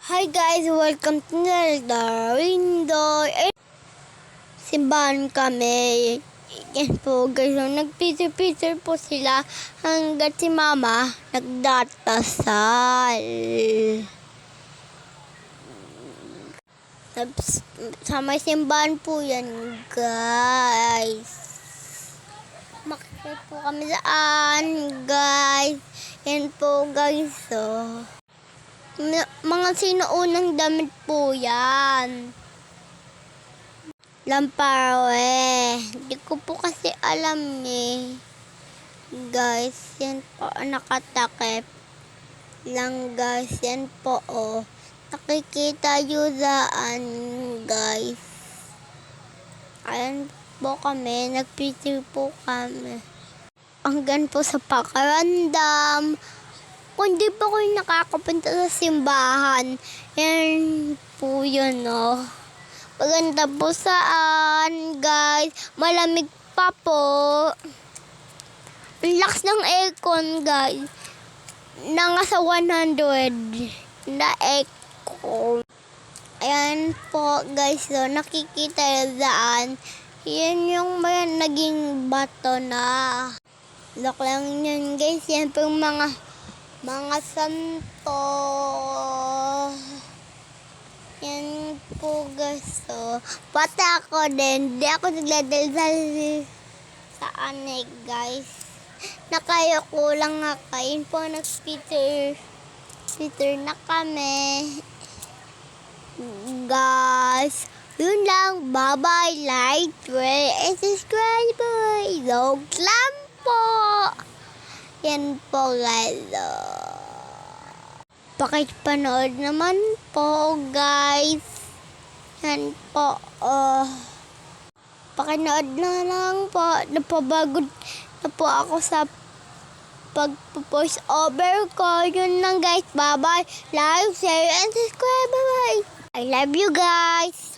Hi guys, welcome to the window. Simbahan kami. Yan po guys, nagpicture-picture po sila hanggat si mama nagdatasal. Sa may simbahan po yan guys. Makikita po kami saan guys. Yan po guys mga sinuunang damit po yan. Lampare. Hindi ko po kasi alam guys, yan po nakatakip lang guys. Yan po nakikita yun daan guys. Ayan po kami. Nagpicture po kami. Hanggang po sa pakarandam. Kung di pa kayo nakakapunta sa simbahan, yan po yun Maganda po saan, guys. Malamig pa po. Ang lakas ng aircon, guys. Nasa 100 na aircon. Ayan po, guys. Nakikita yung daan. Yan yung naging bato na. Look lang yun, guys. Yan po yung mga santo. Yan po guys. Pati ako din. Di ako nagdadaldal saan guys. Nakayoko lang nga kain po. Nag-Peter na kami. Guys. Yun lang. Bye-bye. Like, share, and subscribe. Dog lang po. Yan po guys. Pakipanood naman po guys. Yan po. Pakinood na lang po. Napabagod na po ako sa pag-voice over ko. Yun lang guys. Bye bye. Like, share, and subscribe. Bye bye. I love you guys.